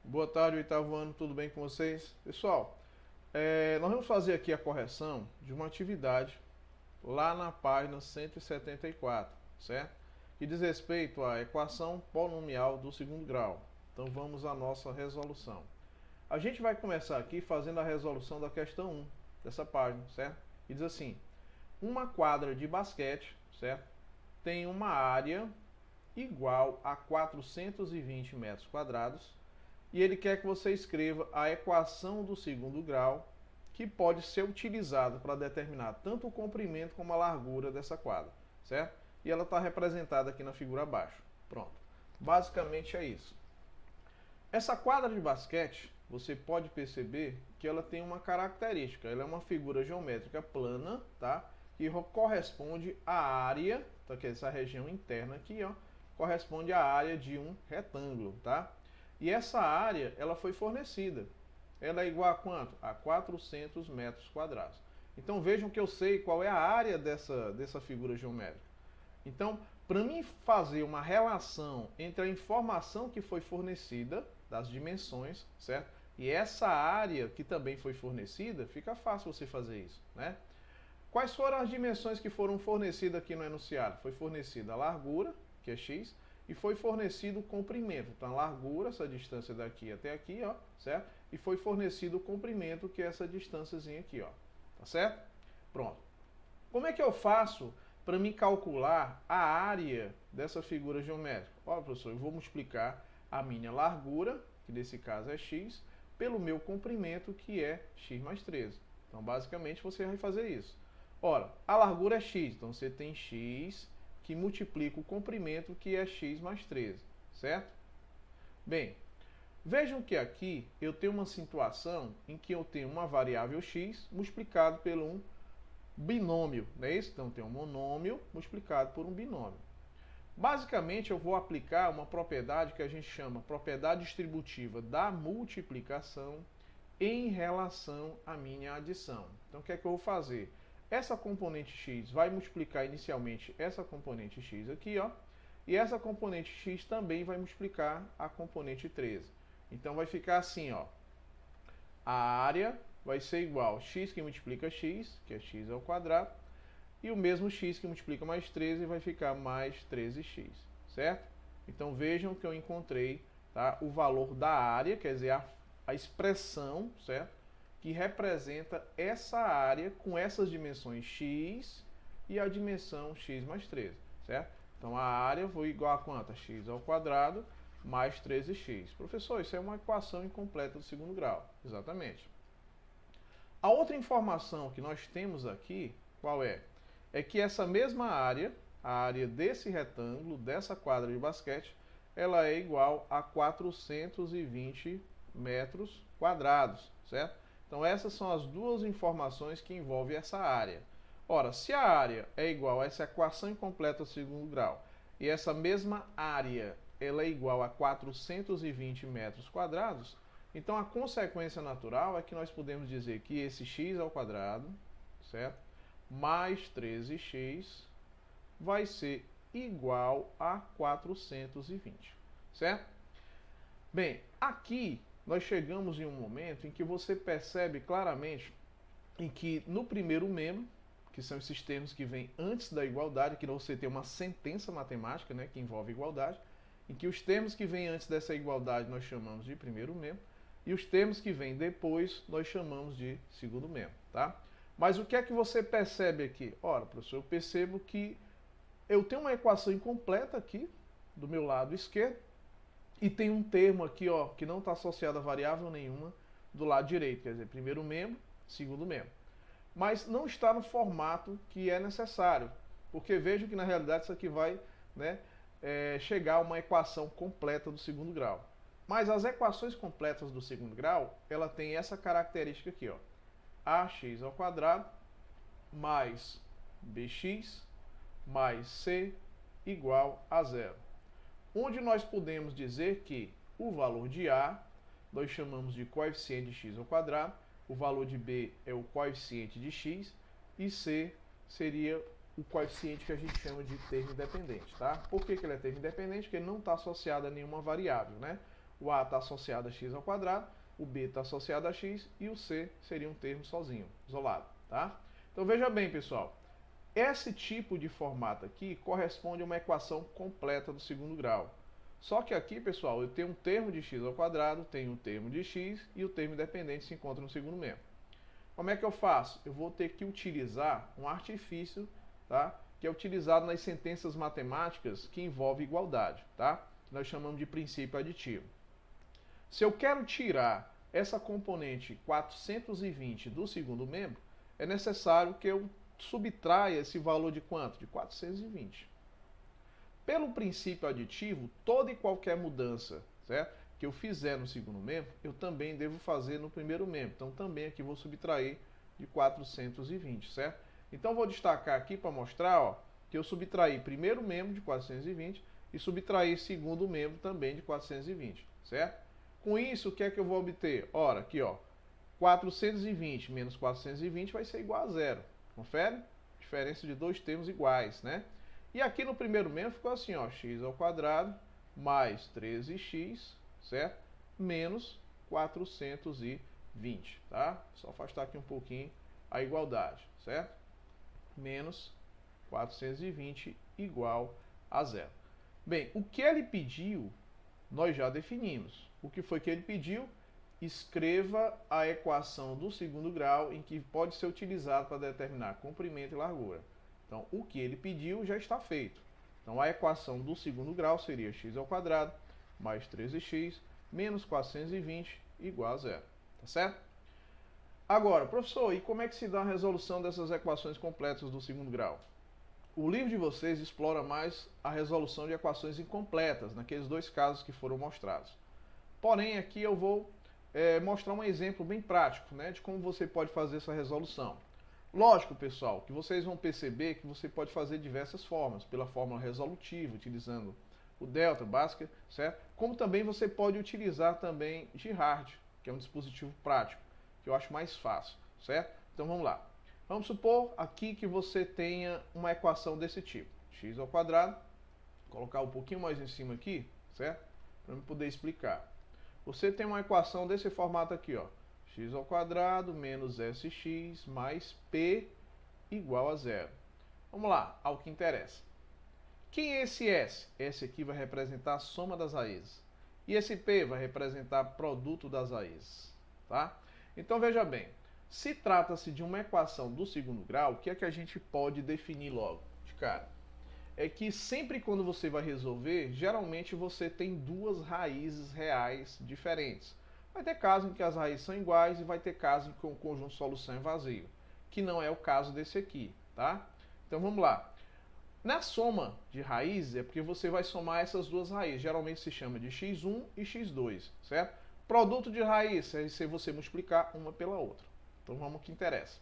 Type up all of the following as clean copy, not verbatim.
Boa tarde, oitavo ano, tudo bem com vocês? Pessoal, nós vamos fazer aqui a correção de uma atividade lá na página 174, certo? Que diz respeito à equação polinomial do segundo grau. Então vamos à nossa resolução. A gente vai começar aqui fazendo a resolução da questão 1 dessa página, certo? E diz assim: uma quadra de basquete, certo? Tem uma área igual a 420 metros quadrados e ele quer que você escreva a equação do segundo grau que pode ser utilizada para determinar tanto o comprimento como a largura dessa quadra, certo? E ela está representada aqui na figura abaixo. Pronto. Basicamente é isso. Essa quadra de basquete, você pode perceber que ela tem uma característica. Ela é uma figura geométrica plana, tá? Que corresponde à área, tá? Que é essa região interna aqui, ó, corresponde à área de um retângulo, tá? E essa área, ela foi fornecida. Ela é igual a quanto? A 400 metros quadrados. Então vejam que eu sei qual é a área dessa figura geométrica. Então, para mim fazer uma relação entre a informação que foi fornecida, das dimensões, certo? E essa área que também foi fornecida, fica fácil você fazer isso, né? Quais foram as dimensões que foram fornecidas aqui no enunciado? Foi fornecida a largura, que é x, e foi fornecido o comprimento. Então, a largura, essa distância daqui até aqui, ó, certo? E foi fornecido o comprimento, que é essa distânciazinha aqui, ó. Tá certo? Pronto. Como é que eu faço para me calcular a área dessa figura geométrica? Ó, professor, eu vou multiplicar a minha largura, que nesse caso é x, pelo meu comprimento, que é x mais 13. Então, basicamente, você vai fazer isso. Ora, a largura é x, então você tem x que multiplica o comprimento, que é x mais 13, certo? Bem, vejam que aqui eu tenho uma situação em que eu tenho uma variável x multiplicado por um binômio, não é isso? Então tem um monômio multiplicado por um binômio. Basicamente eu vou aplicar uma propriedade que a gente chama propriedade distributiva da multiplicação em relação à minha adição. Então o que é que eu vou fazer? Essa componente x vai multiplicar inicialmente essa componente x aqui, ó, e essa componente x também vai multiplicar a componente 13. Então vai ficar assim, ó, a área vai ser igual a x que multiplica x, que é x ao quadrado, e o mesmo x que multiplica mais 13 vai ficar mais 13x, certo? Então vejam que eu encontrei, tá, o valor da área, quer dizer, a expressão, certo? Que representa essa área com essas dimensões x e a dimensão x mais 13, certo? Então a área foi igual a quanto? A x ao quadrado mais 13x. Professor, isso é uma equação incompleta do segundo grau. Exatamente. A outra informação que nós temos aqui, qual é? É que essa mesma área, a área desse retângulo, dessa quadra de basquete, ela é igual a 420 metros quadrados, certo? Então essas são as duas informações que envolvem essa área. Ora, se a área é igual a essa equação incompleta do segundo grau, e essa mesma área ela é igual a 420 metros quadrados, então a consequência natural é que nós podemos dizer que esse x ao quadrado, certo? Mais 13x vai ser igual a 420, certo? Bem, aqui nós chegamos em um momento em que você percebe claramente em que no primeiro membro, que são esses termos que vêm antes da igualdade, que você tem uma sentença matemática, né, que envolve igualdade, em que os termos que vêm antes dessa igualdade nós chamamos de primeiro membro, e os termos que vêm depois nós chamamos de segundo membro, tá? Mas o que é que você percebe aqui? Ora, professor, eu percebo que eu tenho uma equação incompleta aqui, do meu lado esquerdo, e tem um termo aqui, ó, que não está associado a variável nenhuma do lado direito, quer dizer, primeiro membro, segundo membro. Mas não está no formato que é necessário, porque vejo que na realidade isso aqui vai, né, chegar a uma equação completa do segundo grau. Mas as equações completas do segundo grau, ela tem essa característica aqui, ó, ax ao quadrado mais bx mais c igual a zero. Onde nós podemos dizer que o valor de A nós chamamos de coeficiente de x ao quadrado, o valor de B é o coeficiente de x e C seria o coeficiente que a gente chama de termo independente, tá? Por que ele é termo independente? Porque ele não está associado a nenhuma variável, né? O A está associado a x ao quadrado, o B está associado a x e o C seria um termo sozinho, isolado, tá? Então veja bem, pessoal, esse tipo de formato aqui corresponde a uma equação completa do segundo grau. Só que aqui, pessoal, eu tenho um termo de x ao quadrado, tenho um termo de x e o termo independente se encontra no segundo membro. Como é que eu faço? Eu vou ter que utilizar um artifício, tá? Que é utilizado nas sentenças matemáticas que envolve igualdade, tá? Nós chamamos de princípio aditivo. Se eu quero tirar essa componente 420 do segundo membro, é necessário que eu subtraia esse valor de quanto? De 420. Pelo princípio aditivo, toda e qualquer mudança, certo, que eu fizer no segundo membro, eu também devo fazer no primeiro membro. Então também aqui vou subtrair de 420, certo? Então vou destacar aqui para mostrar, ó, que eu subtraí primeiro membro de 420 e subtraí segundo membro também de 420, certo? Com isso, o que é que eu vou obter? Ora, aqui, ó, 420 menos 420 vai ser igual a zero. Confere? Diferença de dois termos iguais, né? E aqui no primeiro membro ficou assim, ó, x ao quadrado mais 13x, certo? Menos 420, tá? Só afastar aqui um pouquinho a igualdade, certo? Menos 420 igual a zero. Bem, o que ele pediu, nós já definimos. O que foi que ele pediu? Escreva a equação do segundo grau em que pode ser utilizado para determinar comprimento e largura. Então, o que ele pediu já está feito. Então, a equação do segundo grau seria x ao quadrado mais 13x menos 420 igual a zero. Tá certo? Agora, professor, e como é que se dá a resolução dessas equações completas do segundo grau? O livro de vocês explora mais a resolução de equações incompletas, naqueles dois casos que foram mostrados. Porém, aqui eu vou mostrar um exemplo bem prático, né, de como você pode fazer essa resolução. Lógico, pessoal, que vocês vão perceber que você pode fazer de diversas formas, pela fórmula resolutiva, utilizando o delta, Bhaskara, certo? Como também você pode utilizar também Girard, que é um dispositivo prático, que eu acho mais fácil, certo? Então vamos lá. Vamos supor aqui que você tenha uma equação desse tipo, x ao quadrado, vou colocar um pouquinho mais em cima aqui, certo? Para eu poder explicar. Você tem uma equação desse formato aqui, ó, x ao quadrado menos sx mais p igual a zero. Vamos lá, ao que interessa. Quem é esse s? Esse aqui vai representar a soma das raízes. E esse p vai representar produto das raízes, tá? Então veja bem, se trata-se de uma equação do segundo grau, o que é que a gente pode definir logo de cara? É que sempre quando você vai resolver, geralmente você tem duas raízes reais diferentes. Vai ter caso em que as raízes são iguais e vai ter caso em que o conjunto de solução é vazio, que não é o caso desse aqui, tá? Então vamos lá. Na soma de raízes é porque você vai somar essas duas raízes, geralmente se chama de x1 e x2, certo? Produto de raiz é se você multiplicar uma pela outra. Então vamos ao que interessa.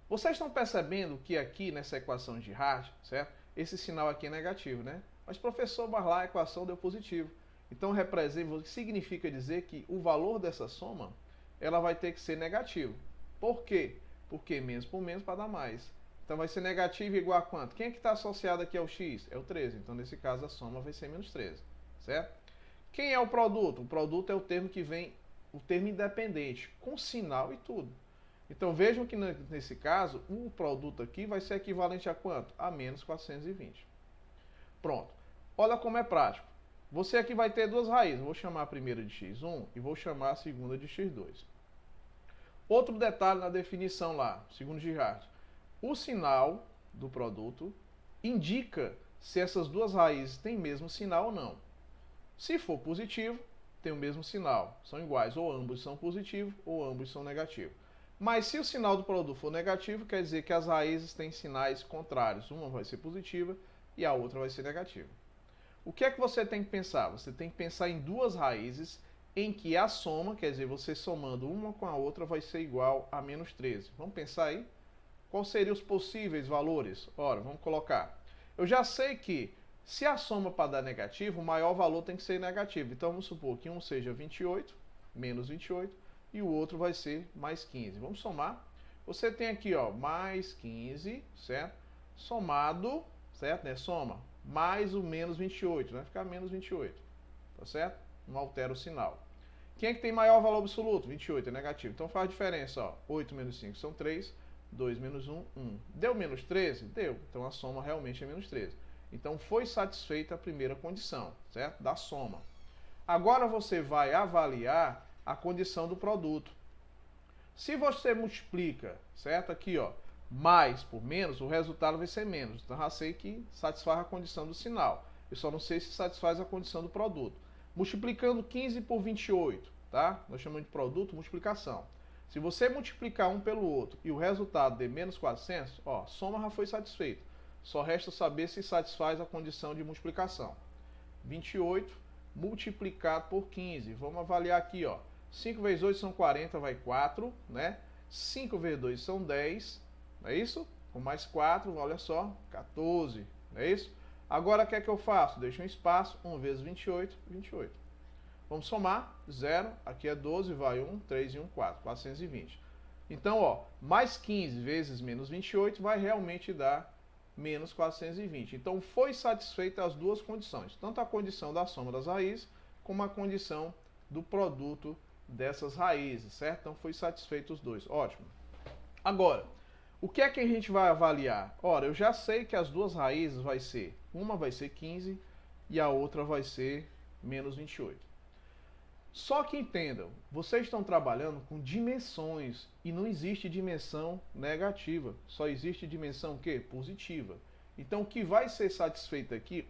Vocês estão percebendo que aqui nessa equação de Girard, certo? Esse sinal aqui é negativo, né? Mas professor, mas lá a equação deu positivo. Então representa, significa dizer que o valor dessa soma, ela vai ter que ser negativo. Por quê? Porque menos por menos para dar mais. Então vai ser negativo igual a quanto? Quem é que está associado aqui ao x? É o 13. Então nesse caso a soma vai ser menos 13, certo? Quem é o produto? O produto é o termo que vem, o termo independente, com sinal e tudo. Então vejam que nesse caso, o produto aqui vai ser equivalente a quanto? A menos 420. Pronto. Olha como é prático. Você aqui vai ter duas raízes. Vou chamar a primeira de x1 e vou chamar a segunda de x2. Outro detalhe na definição lá, segundo Girard. O sinal do produto indica se essas duas raízes têm mesmo sinal ou não. Se for positivo, tem o mesmo sinal. São iguais, ou ambos são positivos ou ambos são negativos. Mas se o sinal do produto for negativo, quer dizer que as raízes têm sinais contrários. Uma vai ser positiva e a outra vai ser negativa. O que é que você tem que pensar? Você tem que pensar em duas raízes em que a soma, quer dizer, você somando uma com a outra, vai ser igual a menos 13. Vamos pensar aí? Quais seriam os possíveis valores? Ora, vamos colocar. Eu já sei que se a soma para dar negativo, o maior valor tem que ser negativo. Então vamos supor que um seja 28, menos 28, e o outro vai ser mais 15. Vamos somar. Você tem aqui, ó, mais 15, certo? Somado, certo? Né? Soma, mais o menos 28, vai ficar menos 28, tá certo? não altera o sinal. Quem é que tem maior valor absoluto? 28, é negativo. Então faz diferença, ó. 8 menos 5 são 3, 2 menos 1, 1. Deu menos 13? Deu. Então a soma realmente é menos 13. Então foi satisfeita a primeira condição, certo? Da soma. Agora você vai avaliar a condição do produto. Se você multiplica, certo? Aqui, ó, mais por menos, o resultado vai ser menos. Então já sei que satisfaz a condição do sinal. Eu só não sei se satisfaz a condição do produto. Multiplicando 15 por 28, tá? Nós chamamos de produto multiplicação. Se você multiplicar um pelo outro e o resultado der menos 400, ó, soma já foi satisfeita. Só resta saber se satisfaz a condição de multiplicação. 28 multiplicado por 15. Vamos avaliar aqui, ó. 5 vezes 8 são 40, vai 4, né? 5 vezes 2 são 10, não é isso? Com mais 4, olha só, 14, não é isso? Agora, o que é que eu faço? Deixo um espaço, 1 vezes 28, 28. Vamos somar, 0, aqui é 12, vai 1, 3 e 1, 4, 420. Então, ó, mais 15 vezes menos 28 vai realmente dar menos 420. Então, foi satisfeita as duas condições, tanto a condição da soma das raízes, como a condição do produto dessas raízes, certo? Então, foi satisfeito os dois. Ótimo. Agora, o que é que a gente vai avaliar? Ora, eu já sei que as duas raízes vai ser, uma vai ser 15 e a outra vai ser menos 28. Só que entendam, vocês estão trabalhando com dimensões e não existe dimensão negativa, só existe dimensão o quê? Positiva. Então, o que vai ser satisfeito aqui,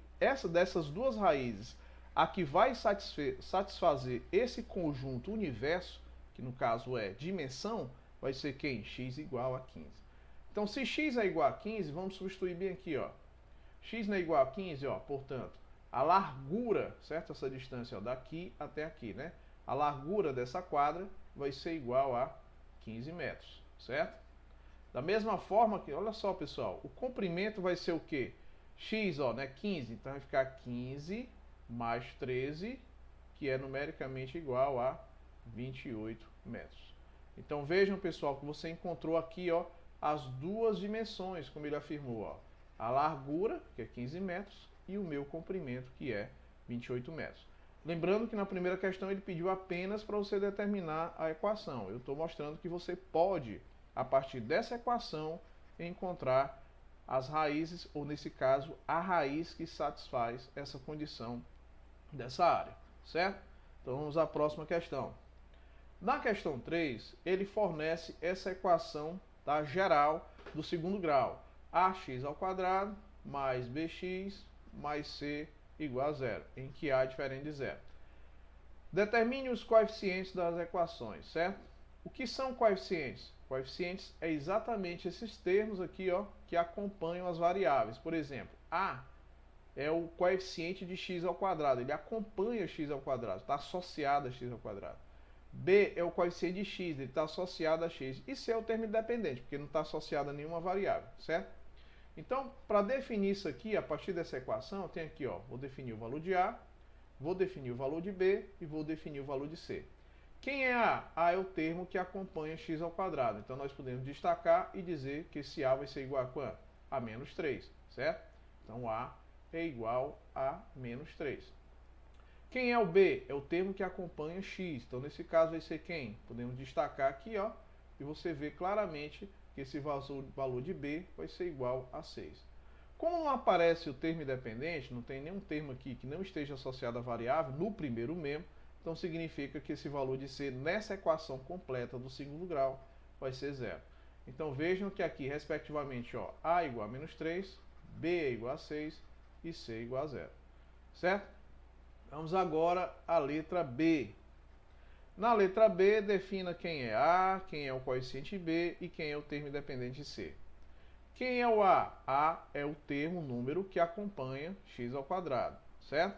dessas duas raízes, a que vai satisfazer esse conjunto universo, que no caso é dimensão, vai ser quem? X igual a 15. Então, se x é igual a 15, vamos substituir bem aqui, ó. X não é igual a 15, ó, portanto, a largura, certo? Essa distância, ó, daqui até aqui, né? A largura dessa quadra vai ser igual a 15 metros, certo? Da mesma forma que, olha só, pessoal, o comprimento vai ser o quê? X, ó, né? 15, então vai ficar 15 mais 13, que é numericamente igual a 28 metros. Então, vejam, pessoal, que você encontrou aqui, ó, as duas dimensões, como ele afirmou, ó. A largura, que é 15 metros, e o meu comprimento, que é 28 metros. Lembrando que na primeira questão ele pediu apenas para você determinar a equação. Eu estou mostrando que você pode, a partir dessa equação, encontrar as raízes, ou nesse caso, a raiz que satisfaz essa condição dessa área, certo? Então vamos à próxima questão. Na questão 3, ele fornece essa equação, tá, geral do segundo grau. Ax ao quadrado mais bx mais c igual a zero, em que a é diferente de zero. Determine os coeficientes das equações, certo? O que são coeficientes? Coeficientes é exatamente esses termos aqui, ó, que acompanham as variáveis. Por exemplo, a é o coeficiente de x ao quadrado, ele acompanha x ao quadrado, está associado a x ao quadrado. B é o coeficiente de x, ele está associado a x. E C é o termo independente, porque não está associado a nenhuma variável, certo? Então, para definir isso aqui, a partir dessa equação, eu tenho aqui, ó, vou definir o valor de A, vou definir o valor de B e vou definir o valor de C. Quem é A? A é o termo que acompanha x ao quadrado. Então, nós podemos destacar e dizer que esse A vai ser igual a quanto? A menos 3, certo? Então, A é igual a menos 3. Quem é o B? É o termo que acompanha x. Então, nesse caso, vai ser quem? Podemos destacar aqui, ó, e você vê claramente que esse valor de B vai ser igual a 6. Como não aparece o termo independente, não tem nenhum termo aqui que não esteja associado à variável no primeiro membro, então significa que esse valor de C nessa equação completa do segundo grau vai ser zero. Então vejam que aqui, respectivamente, ó, A igual a menos 3, B é igual a 6 e C é igual a zero. Certo? Vamos agora à letra B. Na letra B, defina quem é A, quem é o coeficiente B e quem é o termo independente C. Quem é o A? A é o termo, número que acompanha x ao quadrado, certo?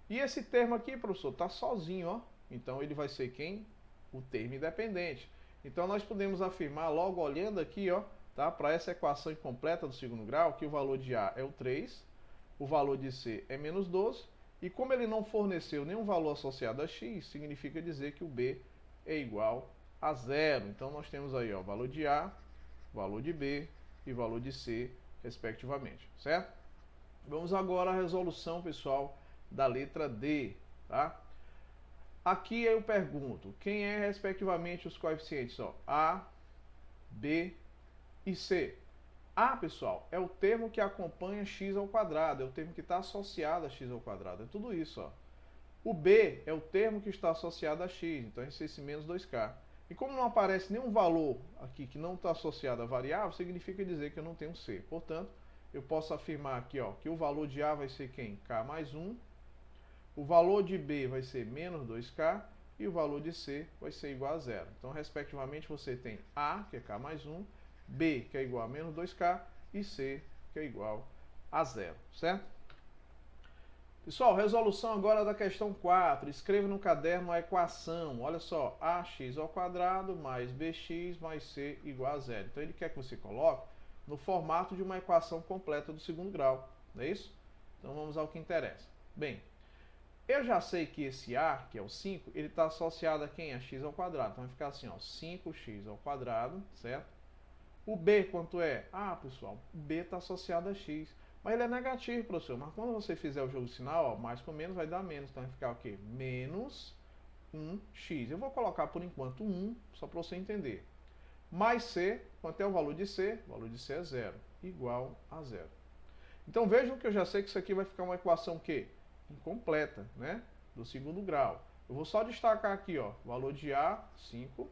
E esse termo aqui, professor, está sozinho, ó. Então ele vai ser quem? O termo independente. Então nós podemos afirmar, logo olhando aqui, ó, tá, para essa equação incompleta do segundo grau, que o valor de A é o 3, o valor de C é menos 12, e como ele não forneceu nenhum valor associado a x, significa dizer que o B é igual a zero. Então nós temos aí, ó, valor de A, valor de B e valor de C, respectivamente, certo? Vamos agora à resolução, pessoal, da letra D, tá? Aqui eu pergunto, quem é respectivamente os coeficientes? Ó, A, B e C. A, pessoal, é o termo que acompanha x ao quadrado, é o termo que está associado a x ao quadrado, é tudo isso, ó. O B é o termo que está associado a x, então é esse menos 2k. E como não aparece nenhum valor aqui que não está associado a variável, significa dizer que eu não tenho C. Portanto, eu posso afirmar aqui, ó, que o valor de A vai ser quem? K mais 1. O valor de B vai ser menos 2k. E o valor de C vai ser igual a zero. Então, respectivamente, você tem A, que é K mais 1, B, que é igual a menos 2k, e C, que é igual a zero, certo? Pessoal, resolução agora da questão 4. Escreva no caderno a equação. Olha só, ax ao quadrado mais bx mais c igual a zero. Então, ele quer que você coloque no formato de uma equação completa do segundo grau. Não é isso? Então, vamos ao que interessa. Bem, eu já sei que esse a, que é o 5, ele está associado a quem? A x ao quadrado. Então, vai ficar assim, ó, 5x ao quadrado, certo? O b, quanto é? Ah, pessoal, o b está associado a x. Mas ele é negativo, professor. Mas quando você fizer o jogo de sinal, ó, mais com menos vai dar menos. Então vai ficar o quê? Menos 1x. Eu vou colocar por enquanto 1, só para você entender. Mais c, quanto é o valor de c? O valor de c é 0, igual a 0. Então vejam que eu já sei que isso aqui vai ficar uma equação o quê? Incompleta, né? Do segundo grau. Eu vou só destacar aqui, ó, valor de A, 5,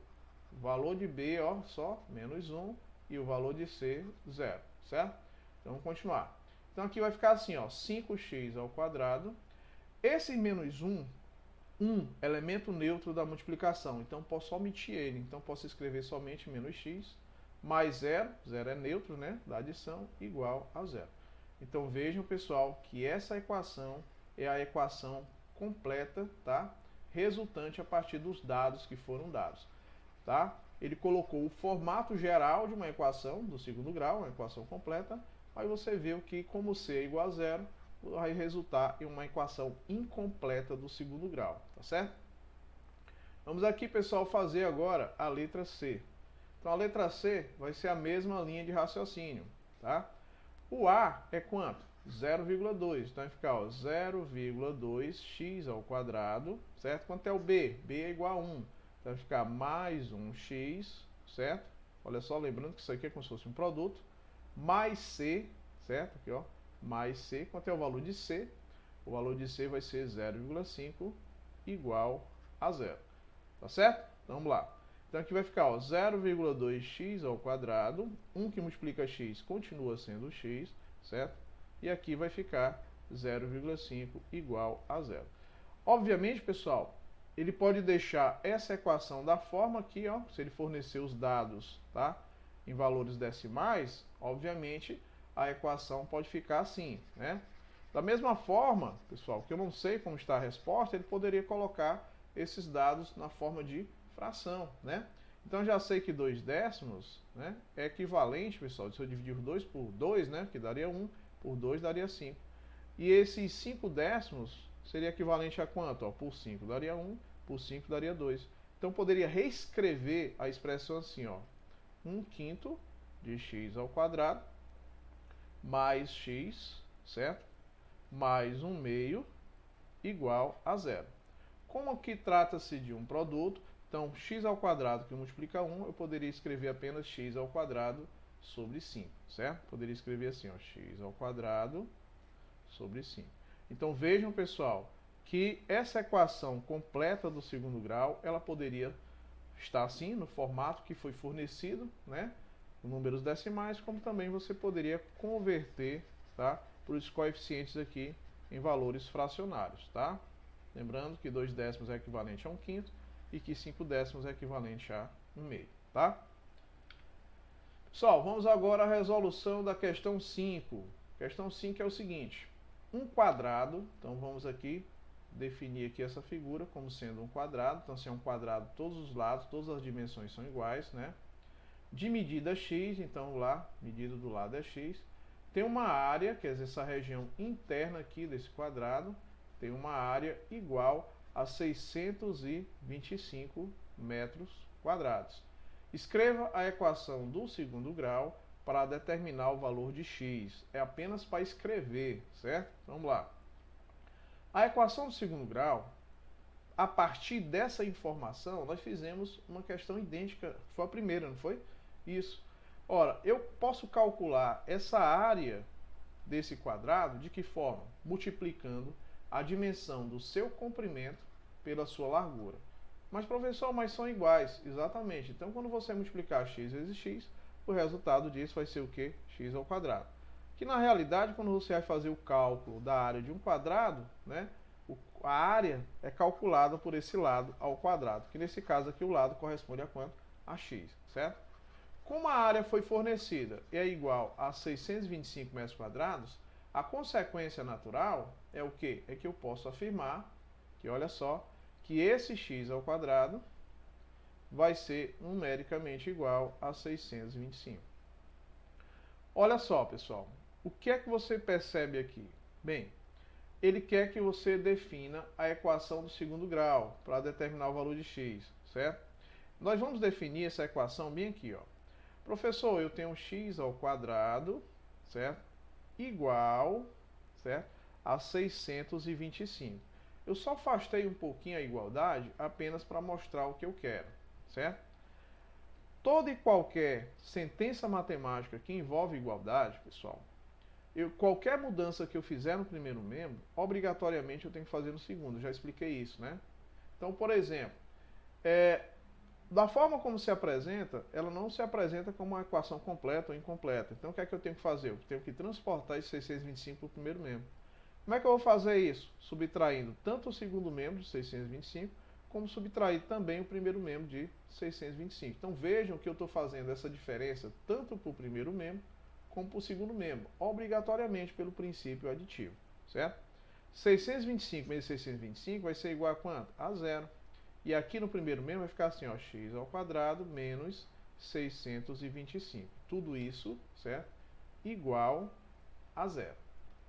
valor de B, ó, só menos 1, e o valor de C, 0, certo? Então vamos continuar. Então aqui vai ficar assim, ó, 5x ao quadrado. Esse menos 1, elemento neutro da multiplicação, então posso omitir ele. Então posso escrever somente menos x, mais 0, 0 é neutro, né, da adição, igual a 0. Então vejam, pessoal, que essa equação é a equação completa, tá? Resultante a partir dos dados que foram dados, tá? Ele colocou o formato geral de uma equação do segundo grau, uma equação completa. Aí você viu que como C é igual a 0, vai resultar em uma equação incompleta do segundo grau, tá certo? Vamos aqui, pessoal, fazer agora a letra C. Então a letra C vai ser a mesma linha de raciocínio, tá? O A é quanto? 0,2. Então vai ficar 0,2x ao quadrado, certo? Quanto é o B? B é igual a 1. Então vai ficar mais 1x, certo? Olha só, lembrando que isso aqui é como se fosse um produto. Mais C, certo? Aqui, ó. Mais C. Quanto é o valor de C? O valor de C vai ser 0,5 igual a 0. Tá certo? Então vamos lá. Então aqui vai ficar 0,2x ao quadrado. 1 que multiplica x continua sendo x, certo? E aqui vai ficar 0,5 igual a 0. Obviamente, pessoal, ele pode deixar essa equação da forma aqui, ó, se ele fornecer os dados, tá, em valores decimais, obviamente a equação pode ficar assim, né? Da mesma forma, pessoal, que eu não sei como está a resposta, ele poderia colocar esses dados na forma de fração, né? Então já sei que 2 décimos, né, é equivalente, pessoal, se eu dividir 2 por 2, né, que daria 1, por 2 daria 5. E esses 5 décimos seria equivalente a quanto? Ó, por 5 daria 1, por 5 daria 2. Então poderia reescrever a expressão assim, ó, 1/5 de x ao quadrado mais x, certo? Mais 1/2 igual a 0. Como aqui trata-se de um produto, então x ao quadrado que multiplica 1, eu poderia escrever apenas x ao quadrado sobre 5, certo? Poderia escrever assim, ó, x ao quadrado sobre 5. Então vejam, pessoal, que essa equação completa do segundo grau, ela poderia estar assim, no formato que foi fornecido, né, com números decimais, como também você poderia converter, tá, para os coeficientes aqui em valores fracionários, tá? Lembrando que 2 décimos é equivalente a 1/5 e que 5 décimos é equivalente a 1/2, tá? Pessoal, vamos agora à resolução da questão 5. Questão 5 é o seguinte: um quadrado, então vamos aqui definir aqui essa figura como sendo um quadrado. Então, se é um quadrado, todos os lados, todas as dimensões são iguais, né? De medida x, então lá, medida do lado é x. Tem uma área, quer dizer, essa região interna aqui desse quadrado, tem uma área igual a 625 metros quadrados. Escreva a equação do segundo grau para determinar o valor de x. É apenas para escrever, certo? Vamos lá. A equação do segundo grau, a partir dessa informação, nós fizemos uma questão idêntica. Foi a primeira, não foi? Isso. Ora, eu posso calcular essa área desse quadrado de que forma? Multiplicando a dimensão do seu comprimento pela sua largura. Mas, professor, mas são iguais. Exatamente. Então, quando você multiplicar x vezes x, o resultado disso vai ser o quê? X ao quadrado. Que, na realidade, quando você vai fazer o cálculo da área de um quadrado, né, a área é calculada por esse lado ao quadrado. Que, nesse caso aqui, o lado corresponde a quanto? A x, certo? Como a área foi fornecida e é igual a 625 metros quadrados, a consequência natural é o quê? É que eu posso afirmar que, olha só, que esse x ao quadrado vai ser numericamente igual a 625. Olha só, pessoal, o que é que você percebe aqui? Bem, ele quer que você defina a equação do segundo grau para determinar o valor de x, certo? Nós vamos definir essa equação bem aqui, ó. Professor, eu tenho x ao quadrado, certo? Igual, certo? A 625. Eu só afastei um pouquinho a igualdade apenas para mostrar o que eu quero, certo? Toda e qualquer sentença matemática que envolve igualdade, pessoal, qualquer mudança que eu fizer no primeiro membro, obrigatoriamente eu tenho que fazer no segundo. Eu já expliquei isso, né? Então, por exemplo, da forma como se apresenta, ela não se apresenta como uma equação completa ou incompleta. Então, o que é que eu tenho que fazer? Eu tenho que transportar esse 625 para o primeiro membro. Como é que eu vou fazer isso? Subtraindo tanto o segundo membro de 625, como subtrair também o primeiro membro de 625. Então, vejam que eu estou fazendo essa diferença tanto para o primeiro membro, como para o segundo membro, obrigatoriamente pelo princípio aditivo, certo? 625 menos 625 vai ser igual a quanto? A zero. E aqui no primeiro membro vai ficar assim, ó, x ao quadrado menos 625. Tudo isso, certo? Igual a zero,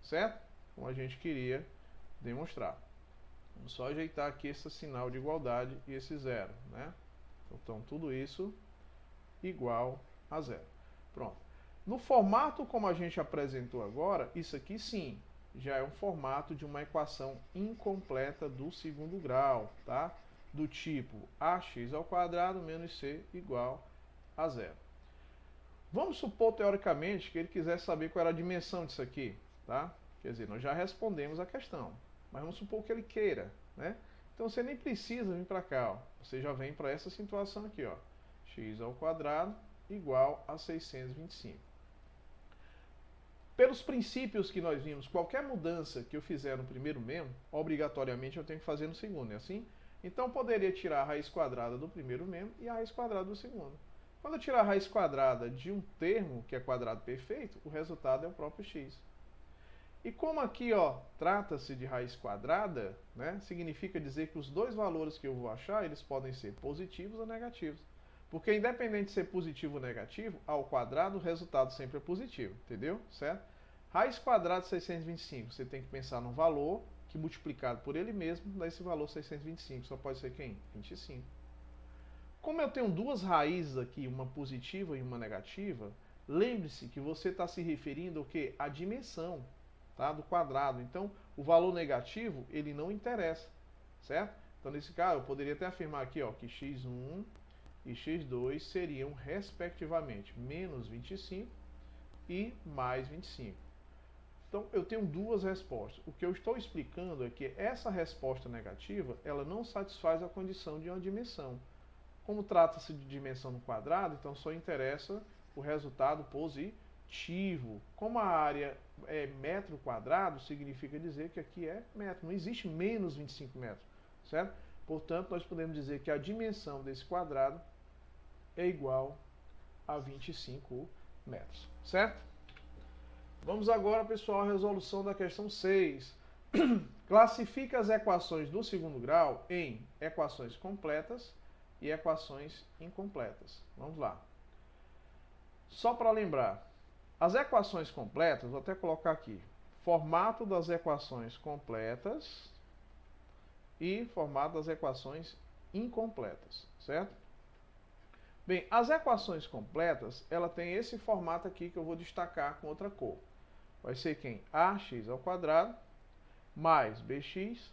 certo? Como a gente queria demonstrar. Vamos só ajeitar aqui esse sinal de igualdade e esse zero, né? Então, tudo isso igual a zero. Pronto. No formato como a gente apresentou agora, isso aqui sim, já é um formato de uma equação incompleta do segundo grau, tá? Do tipo ax ao quadrado menos c igual a zero. Vamos supor, teoricamente, que ele quisesse saber qual era a dimensão disso aqui, tá? Quer dizer, nós já respondemos a questão, mas vamos supor que ele queira, né? Então você nem precisa vir para cá, ó. Você já vem para essa situação aqui, ó. X ao quadrado igual a 625. Pelos princípios que nós vimos, qualquer mudança que eu fizer no primeiro membro, obrigatoriamente eu tenho que fazer no segundo, é assim? Então eu poderia tirar a raiz quadrada do primeiro membro e a raiz quadrada do segundo. Quando eu tirar a raiz quadrada de um termo, que é quadrado perfeito, o resultado é o próprio x. E como aqui, ó, trata-se de raiz quadrada, né, significa dizer que os dois valores que eu vou achar, eles podem ser positivos ou negativos. Porque independente de ser positivo ou negativo, ao quadrado o resultado sempre é positivo, entendeu? Certo? Raiz quadrada de 625, você tem que pensar num valor que multiplicado por ele mesmo dá esse valor 625, só pode ser quem? 25. Como eu tenho duas raízes aqui, uma positiva e uma negativa, lembre-se que você está se referindo ao quê? À dimensão, tá? Do quadrado. Então, o valor negativo, ele não interessa, certo? Então, nesse caso, eu poderia até afirmar aqui, ó, que x1 e x2 seriam, respectivamente, menos 25 e mais 25. Então, eu tenho duas respostas. O que eu estou explicando é que essa resposta negativa, ela não satisfaz a condição de uma dimensão. Como trata-se de dimensão no quadrado, então só interessa o resultado positivo. Como a área é metro quadrado, significa dizer que aqui é metro. Não existe menos 25 metros, certo? Portanto, nós podemos dizer que a dimensão desse quadrado é igual a 25 metros, certo? Vamos agora, pessoal, à resolução da questão 6. Classifica as equações do segundo grau em equações completas e equações incompletas. Vamos lá. Só para lembrar, as equações completas, vou até colocar aqui, formato das equações completas e formato das equações incompletas, certo? Bem, as equações completas, ela tem esse formato aqui que eu vou destacar com outra cor. Vai ser quem? Ax ao quadrado mais bx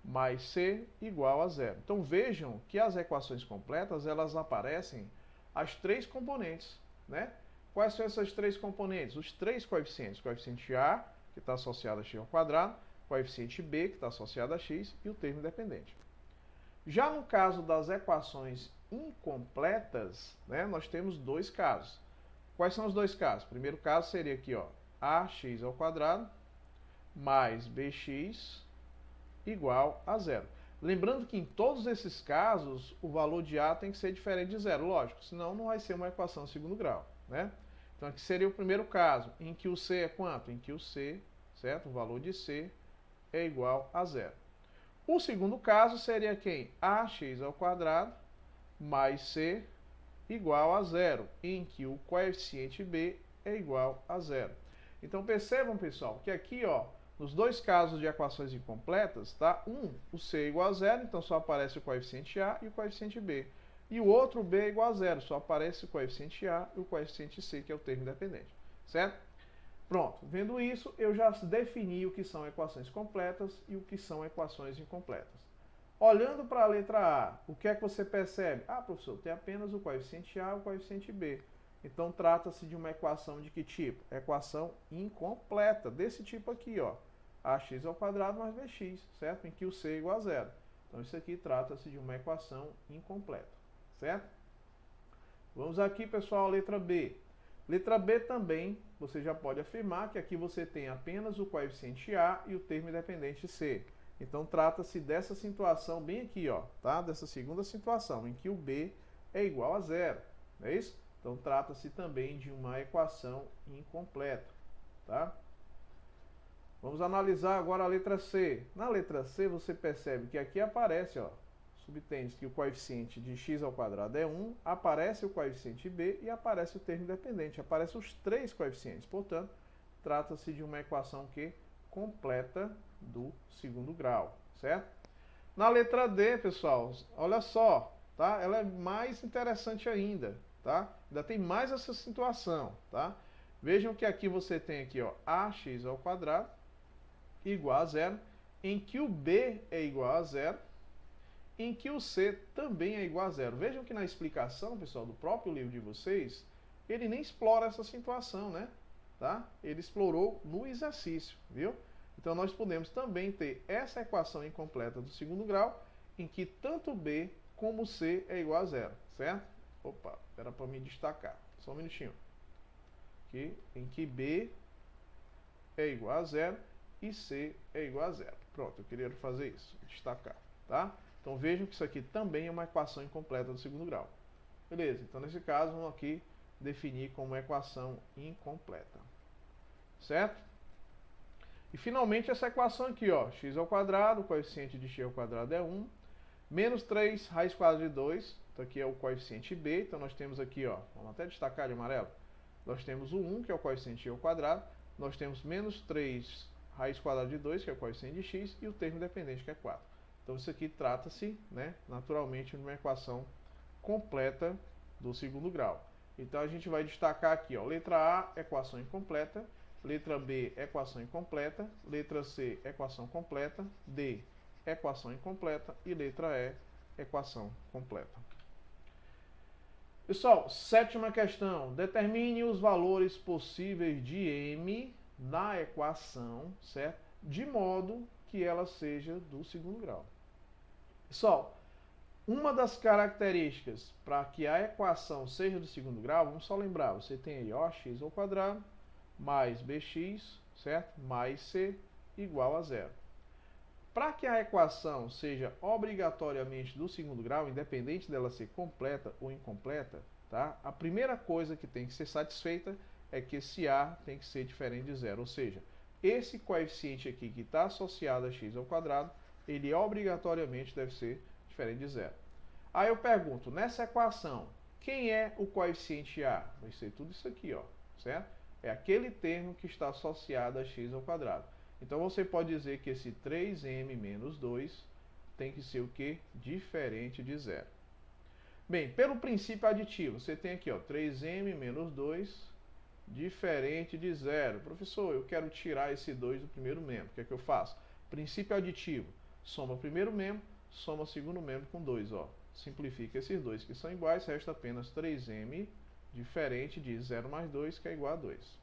mais C igual a zero. Então vejam que as equações completas, elas aparecem as três componentes, né? Quais são essas três componentes? Os três coeficientes. O coeficiente A, que está associado a x ao quadrado, o coeficiente B, que está associado a x, e o termo independente. Já no caso das equações incompletas, né, nós temos dois casos. Quais são os dois casos? O primeiro caso seria aqui, ó, ax ao quadrado mais bx igual a zero. Lembrando que em todos esses casos, o valor de A tem que ser diferente de zero, lógico, senão não vai ser uma equação de segundo grau, né? Então aqui seria o primeiro caso, em que o C é quanto? Em que o C, certo? O valor de C é igual a zero. O segundo caso seria quem? Ax ao quadrado mais C igual a zero, em que o coeficiente B é igual a zero. Então percebam, pessoal, que aqui, ó, nos dois casos de equações incompletas, tá? O C é igual a zero, então só aparece o coeficiente A e o coeficiente B. E o outro B é igual a zero, só aparece o coeficiente A e o coeficiente C, que é o termo independente, certo? Pronto, vendo isso, eu já defini o que são equações completas e o que são equações incompletas. Olhando para a letra A, o que é que você percebe? Ah, professor, tem apenas o coeficiente A e o coeficiente B. Então, trata-se de uma equação de que tipo? Equação incompleta, desse tipo aqui, ó. Ax ao quadrado mais bx, certo? Em que o C é igual a zero. Então, isso aqui trata-se de uma equação incompleta, certo? Vamos aqui, pessoal, a letra B. Letra B também, você já pode afirmar que aqui você tem apenas o coeficiente A e o termo independente C. Então, trata-se dessa situação bem aqui, ó, tá? Dessa segunda situação, em que o B é igual a zero, não é isso? Então, trata-se também de uma equação incompleta, tá? Vamos analisar agora a letra C. Na letra C, você percebe que aqui aparece, ó, subtende que o coeficiente de x ao quadrado é 1, aparece o coeficiente B e aparece o termo independente. Aparecem os três coeficientes, portanto, trata-se de uma equação que completa do segundo grau, certo? Na letra D, pessoal, olha só, tá? Ela é mais interessante ainda, tá? Ainda tem mais essa situação, tá? Vejam que aqui você tem aqui, ó, ax ao quadrado igual a zero, em que o B é igual a zero, em que o C também é igual a zero. Vejam que na explicação, pessoal, do próprio livro de vocês, ele nem explora essa situação, né? Tá? Ele explorou no exercício, viu? Então nós podemos também ter essa equação incompleta do segundo grau, em que tanto B como C é igual a zero, certo? Opa, era para me destacar. Só um minutinho. Aqui, em que B é igual a zero e C é igual a zero. Pronto, eu queria fazer isso, destacar, tá? Então vejam que isso aqui também é uma equação incompleta do segundo grau. Beleza, então nesse caso vamos aqui definir como equação incompleta. Certo? E finalmente essa equação aqui, ó, x ao quadrado, o coeficiente de x ao quadrado é 1, menos 3 raiz quadrada de 2, então aqui é o coeficiente B, então nós temos aqui, ó, vamos até destacar de amarelo, nós temos o 1, que é o coeficiente de x ao quadrado, nós temos menos 3 raiz quadrada de 2, que é o coeficiente de x, e o termo independente, que é 4. Então isso aqui trata-se, né, naturalmente, de uma equação completa do segundo grau. Então a gente vai destacar aqui, ó, letra A, equação incompleta, letra B, equação incompleta, letra C, equação completa, D, equação incompleta e letra E, equação completa. Pessoal, sétima questão. Determine os valores possíveis de M na equação, certo? De modo que ela seja do segundo grau. Pessoal, uma das características para que a equação seja do segundo grau, vamos só lembrar, você tem aí ax ao quadrado mais bx, certo? Mais c igual a zero. Para que a equação seja obrigatoriamente do segundo grau, independente dela ser completa ou incompleta, tá? A primeira coisa que tem que ser satisfeita é que esse a tem que ser diferente de zero, ou seja, esse coeficiente aqui que está associado a x ao quadrado, ele obrigatoriamente deve ser diferente de zero. Aí eu pergunto, nessa equação, quem é o coeficiente a? Vai ser tudo isso aqui, ó, certo? É aquele termo que está associado a x ao quadrado. Então você pode dizer que esse 3m menos 2 tem que ser o quê? Diferente de zero. Bem, pelo princípio aditivo, você tem aqui, ó, 3m menos 2 diferente de zero. Professor, eu quero tirar esse 2 do primeiro membro. O que é que eu faço? Princípio aditivo. Soma o primeiro membro, soma o segundo membro com 2, ó. Simplifica esses dois que são iguais, resta apenas 3m diferente de 0 mais 2, que é igual a 2.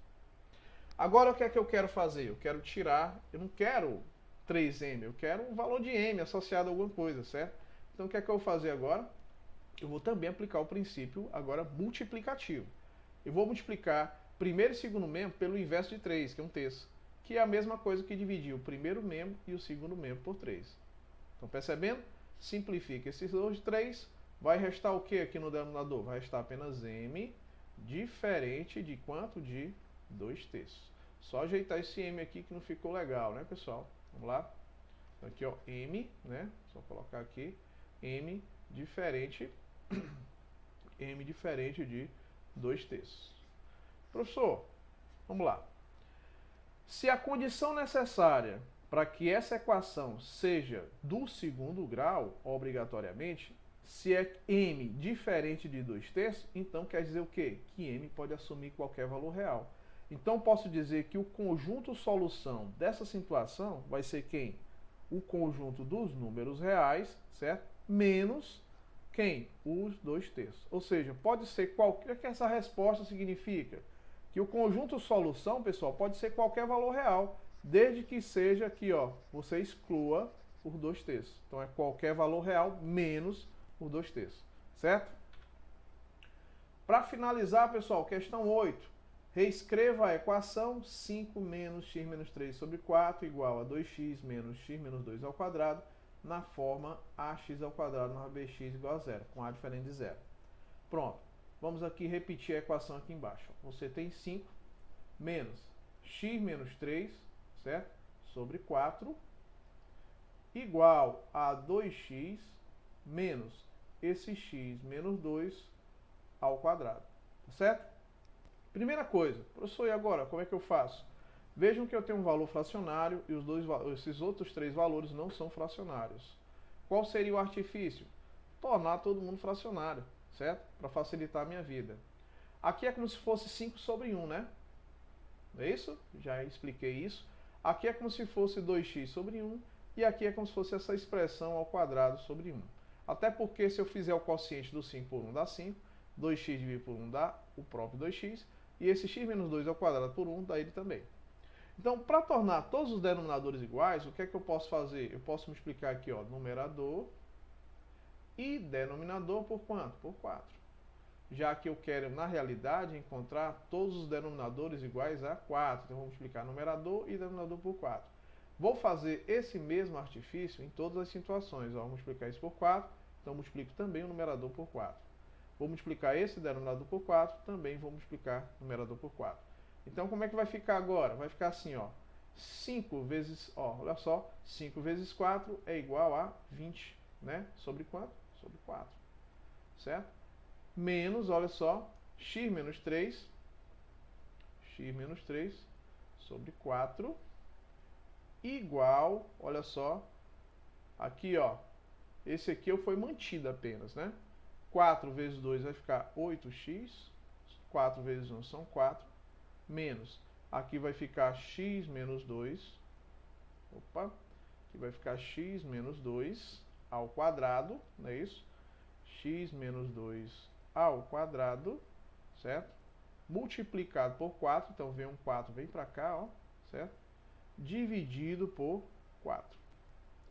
Agora o que é que eu quero fazer? Eu quero tirar, eu não quero 3m, eu quero um valor de m associado a alguma coisa, certo? Então o que é que eu vou fazer agora? Eu vou também aplicar o princípio agora multiplicativo. Eu vou multiplicar primeiro e segundo membro pelo inverso de 3, que é 1/3, que é a mesma coisa que dividir o primeiro membro e o segundo membro por 3. Estão percebendo? Simplifica esses dois de 3, vai restar o que aqui no denominador? Vai restar apenas m diferente de quanto? De 2/3. Só ajeitar esse m aqui que não ficou legal, né, pessoal? Vamos lá? Então aqui, ó, m, né? Só colocar aqui, m diferente de 2/3. Professor, vamos lá. Se a condição necessária para que essa equação seja do segundo grau, obrigatoriamente, se é m diferente de 2/3, então quer dizer o quê? Que m pode assumir qualquer valor real. Então posso dizer que o conjunto solução dessa situação vai ser quem? O conjunto dos números reais, certo? Menos quem? Os 2/3. Ou seja, pode ser qualquer que essa resposta significa que o conjunto solução, pessoal, pode ser qualquer valor real, desde que seja aqui, ó, você exclua por 2/3. Então é qualquer valor real menos por 2/3, certo? Para finalizar, pessoal, questão 8. Reescreva a equação 5 menos x menos 3 sobre 4 igual a 2x menos x menos 2 ao quadrado na forma ax ao quadrado mais bx igual a 0, com a diferente de 0. Pronto. Vamos aqui repetir a equação aqui embaixo. Você tem 5 menos x menos 3, certo? Sobre 4 igual a 2x menos esse x menos 2 ao quadrado, certo? Primeira coisa, professor, e agora, como é que eu faço? Vejam que eu tenho um valor fracionário e esses outros três valores não são fracionários. Qual seria o artifício? Tornar todo mundo fracionário, certo? Para facilitar a minha vida. Aqui é como se fosse 5 sobre 1, né? Não é isso? Já expliquei isso. Aqui é como se fosse 2x sobre 1 e aqui é como se fosse essa expressão ao quadrado sobre 1. Até porque se eu fizer o quociente do 5 por 1 dá 5, 2x dividido por 1 dá o próprio 2x, e esse x menos 2 ao quadrado por 1 dá ele também. Então, para tornar todos os denominadores iguais, o que é que eu posso fazer? Eu posso multiplicar aqui, ó, numerador e denominador por quanto? Por 4. Já que eu quero, na realidade, encontrar todos os denominadores iguais a 4. Então, vou multiplicar numerador e denominador por 4. Vou fazer esse mesmo artifício em todas as situações. Ó, vou multiplicar isso por 4, então multiplico também o numerador por 4. Vou multiplicar esse denominador por 4, também vou multiplicar o numerador por 4. Então, como é que vai ficar agora? Vai ficar assim, ó. 5 vezes, ó, olha só, 5 vezes 4 é igual a 20, né? Sobre quanto? Sobre 4, certo? Menos, olha só, x menos 3 sobre 4, igual, olha só, aqui, ó, esse aqui foi mantido apenas, né? 4 vezes 2 vai ficar 8x, 4 vezes 1 são 4, menos, aqui vai ficar x menos 2, opa, aqui vai ficar x menos 2 ao quadrado, não é isso? X menos 2 ao quadrado, certo? Multiplicado por 4, então vem um 4, vem para cá, ó, certo? Dividido por 4,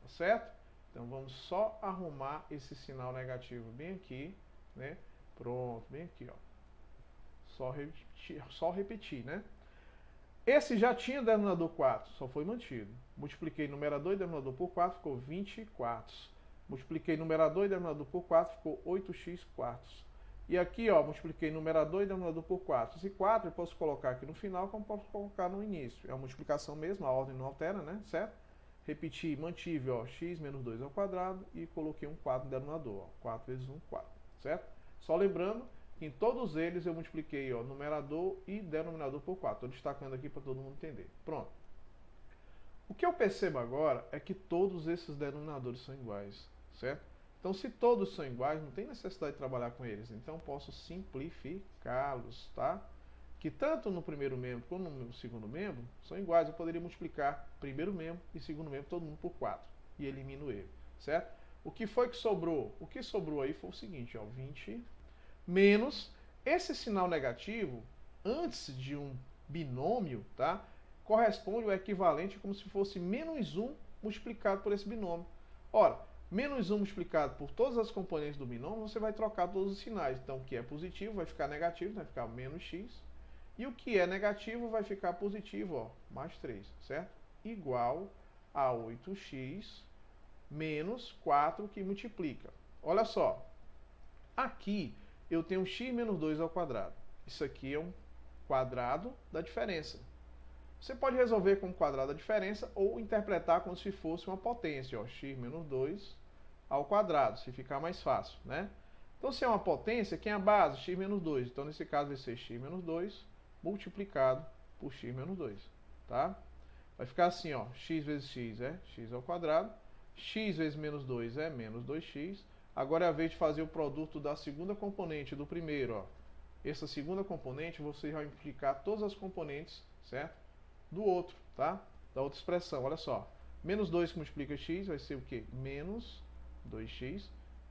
tá certo? Então vamos só arrumar esse sinal negativo bem aqui, né? Pronto, bem aqui, ó. Só repetir, né? Esse já tinha denominador 4, só foi mantido. Multipliquei numerador e denominador por 4, ficou 24. Multipliquei numerador e denominador por 4, ficou 8x quartos. E aqui, ó, multipliquei numerador e denominador por 4. Esse 4 eu posso colocar aqui no final, como posso colocar no início. É uma multiplicação mesmo, a ordem não altera, né? Certo? Repeti, mantive, ó, x menos 2 ao quadrado e coloquei um 4 no denominador, ó. 4 vezes 1, 4, certo? Só lembrando que em todos eles eu multipliquei, ó, numerador e denominador por 4. Estou destacando aqui para todo mundo entender. Pronto. O que eu percebo agora é que todos esses denominadores são iguais, certo? Então, se todos são iguais, não tem necessidade de trabalhar com eles. Então, posso simplificá-los, tá? Que tanto no primeiro membro como no segundo membro são iguais. Eu poderia multiplicar primeiro membro e segundo membro, todo mundo por 4. e elimino ele, certo? O que foi que sobrou? O que sobrou aí foi o seguinte, ó, 20 menos esse sinal negativo, antes de um binômio, tá? Corresponde ao equivalente como se fosse menos 1 multiplicado por esse binômio. Ora, menos 1 multiplicado por todas as componentes do binômio, você vai trocar todos os sinais. Então, o que é positivo vai ficar negativo, vai ficar menos x. E o que é negativo vai ficar positivo, ó, mais 3, certo? Igual a 8x menos 4 que multiplica. Olha só, aqui eu tenho x menos 2 ao quadrado. Isso aqui é um quadrado da diferença. Você pode resolver como quadrado da diferença ou interpretar como se fosse uma potência, ó, x menos 2 ao quadrado, se ficar mais fácil, né? Então, se é uma potência, quem é a base? X menos 2. Então, nesse caso, vai ser x menos 2 multiplicado por x menos 2, tá? Vai ficar assim, ó, x vezes x é x ao quadrado, x vezes menos 2 é menos 2x. Agora é a vez de fazer o produto da segunda componente do primeiro, ó. Essa segunda componente, você vai multiplicar todas as componentes, certo? Do outro, tá? Da outra expressão, olha só. Menos 2 que multiplica x vai ser o quê? Menos 2x,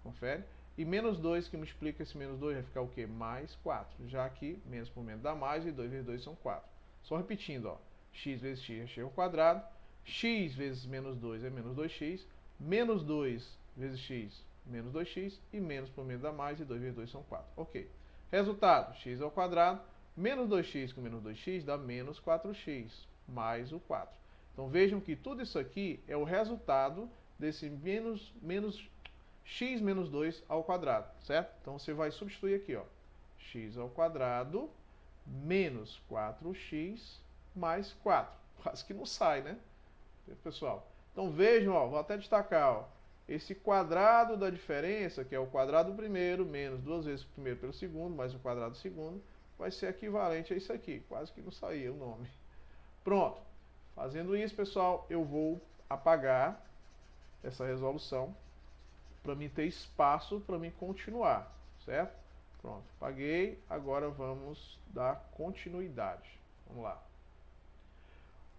confere. E menos 2 que multiplica esse menos 2 vai ficar o quê? Mais 4. Já que menos por menos dá mais e 2 vezes 2 são 4. Só repetindo, ó. X vezes x é x ao quadrado. X vezes menos 2 é menos 2x. Menos 2 vezes x, menos 2x. E menos por menos dá mais e 2 vezes 2 são 4. Ok. Resultado, x ao quadrado. Menos 2x com menos 2x dá menos 4x. Mais o 4. Então vejam que tudo isso aqui é o resultado desse x menos 2 ao quadrado, certo? Então você vai substituir aqui, ó, x ao quadrado menos 4x mais 4. Quase que não sai, né? Pessoal, então vejam, ó, vou até destacar, ó, esse quadrado da diferença, que é o quadrado do primeiro, menos 2 vezes o primeiro pelo segundo, mais o quadrado do segundo, vai ser equivalente a isso aqui. Quase que não saía o nome. Pronto. Fazendo isso, pessoal, eu vou apagar essa resolução para mim ter espaço para mim continuar, certo? Pronto, apaguei. Agora vamos dar continuidade. Vamos lá.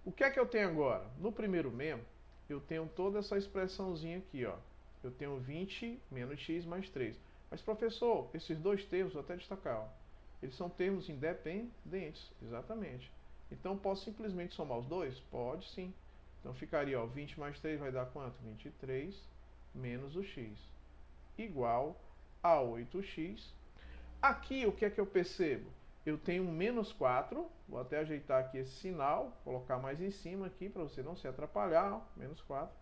O que é que eu tenho agora? No primeiro membro, eu tenho toda essa expressãozinha aqui, ó. Eu tenho 20 menos x mais 3. Mas, professor, esses dois termos, vou até destacar, ó, eles são termos independentes, exatamente. Então, posso simplesmente somar os dois? Pode sim. Então, ficaria, ó, 20 mais 3 vai dar quanto? 23 menos o x, igual a 8x. Aqui, o que é que eu percebo? Eu tenho um menos 4, vou até ajeitar aqui esse sinal, colocar mais em cima aqui, para você não se atrapalhar, ó, menos 4.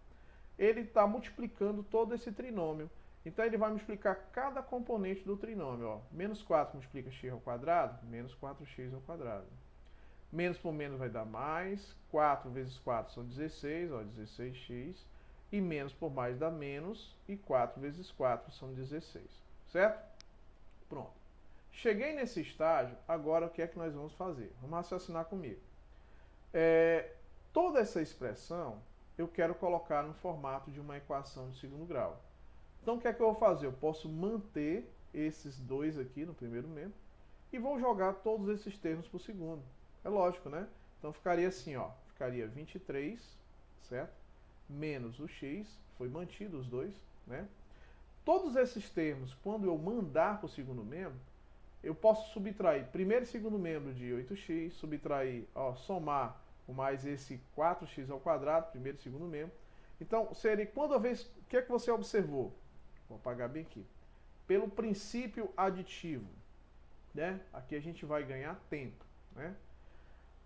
Ele está multiplicando todo esse trinômio. Então, ele vai multiplicar cada componente do trinômio. Ó. Menos 4 multiplica x ao quadrado, menos 4x ao quadrado. Menos por menos vai dar mais. 4 vezes 4 são 16, ó, 16x. E menos por mais dá menos. E 4 vezes 4 são 16. Certo? Pronto. Cheguei nesse estágio, agora o que é que nós vamos fazer? Vamos raciocinar comigo. Toda essa expressão eu quero colocar no formato de uma equação de segundo grau. Então, o que é que eu vou fazer? Eu posso manter esses dois aqui no primeiro membro e vou jogar todos esses termos para o segundo. É lógico, né? Então, ficaria assim, ó. Ficaria 23, certo? Menos o x, foi mantido os dois, né? Todos esses termos, quando eu mandar para o segundo membro, eu posso subtrair primeiro e segundo membro de 8x, subtrair, ó, somar com mais esse 4x ao quadrado, primeiro e segundo membro. Então, seria quando a vez, o que é que você observou? Vou apagar bem aqui. Pelo princípio aditivo, né? Aqui a gente vai ganhar tempo, né?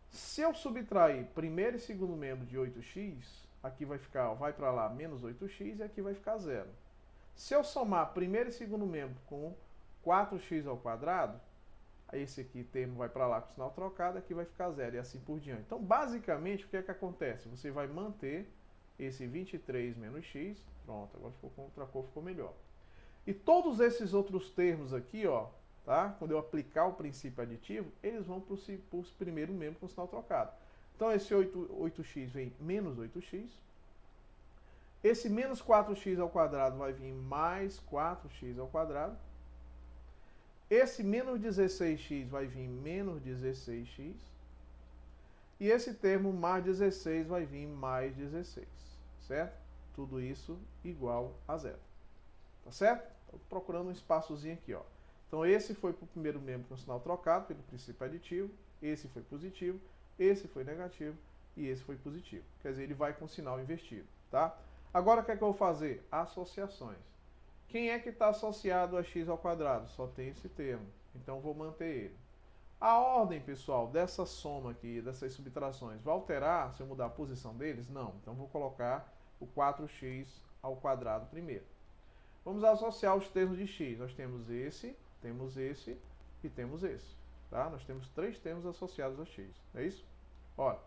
Se eu subtrair primeiro e segundo membro de 8x, aqui vai ficar, ó, vai para lá menos 8x e aqui vai ficar zero. Se eu somar primeiro e segundo membro com 4x ao quadrado, esse aqui termo vai para lá com o sinal trocado, aqui vai ficar zero e assim por diante. Então, basicamente, o que é que acontece? Você vai manter esse 23 menos x, pronto, agora ficou com outra cor, ficou melhor. E todos esses outros termos aqui, ó, tá? Quando eu aplicar o princípio aditivo, eles vão para o primeiro membro com o sinal trocado. Então, esse 8x vem menos 8x. Esse menos 4x ao quadrado vai vir mais 4x ao quadrado. Esse menos 16x vai vir menos 16x. E esse termo mais 16 vai vir mais 16, certo? tudo isso igual a zero. Tá certo? Estou procurando um espaçozinho aqui, ó. Então esse foi para o primeiro membro com sinal trocado pelo princípio aditivo, esse foi positivo, esse foi negativo e esse foi positivo. Quer dizer, ele vai com sinal invertido, tá? Agora o que é que eu vou fazer? Associações. Quem é que está associado a x ao quadrado? Só tem esse termo, então vou manter ele. A ordem, pessoal, dessa soma aqui, dessas subtrações, vai alterar se eu mudar a posição deles? Não. Então vou colocar o 4x ao quadrado primeiro. Vamos associar os termos de x. Nós temos esse e temos esse. Tá? Nós temos 3 termos associados a x. É isso? Olha,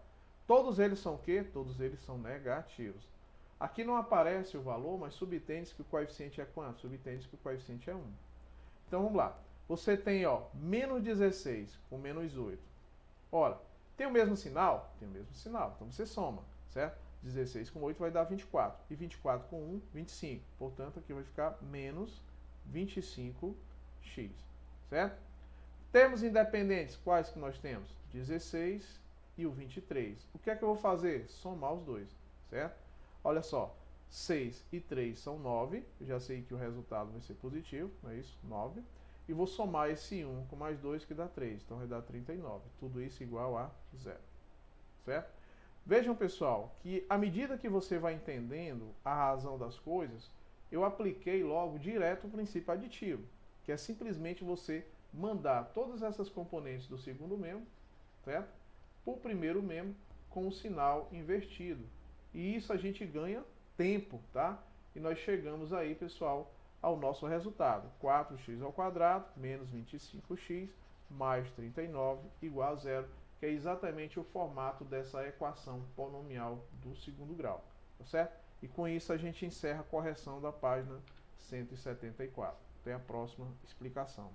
todos eles são o quê? Todos eles são negativos. Aqui não aparece o valor, mas subentende-se que o coeficiente é quanto? Subentende-se que o coeficiente é 1. Então vamos lá. Você tem, ó, menos 16 com menos 8. Ora, tem o mesmo sinal? Tem o mesmo sinal. Então você soma, certo? 16 com 8 vai dar 24. E 24 com 1, 25. Portanto, aqui vai ficar menos 25x. Certo? Termos independentes, quais que nós temos? 16 e o 23. O que é que eu vou fazer? Somar os dois. Certo? Olha só. 6 e 3 são 9. Eu já sei que o resultado vai ser positivo. Não é isso? 9. E vou somar esse 1 com mais 2, que dá 3. Então vai dar 39. Tudo isso igual a 0. Certo? Vejam, pessoal, que à medida que você vai entendendo a razão das coisas, eu apliquei logo direto o princípio aditivo, que é simplesmente você mandar todas essas componentes do segundo membro, certo? Para o primeiro membro com o sinal invertido. E isso a gente ganha tempo, tá? E nós chegamos aí, pessoal, ao nosso resultado. 4x ao quadrado menos 25x mais 39 igual a 0, que é exatamente o formato dessa equação polinomial do segundo grau, tá certo? E com isso a gente encerra a correção da página 174. Até a próxima explicação.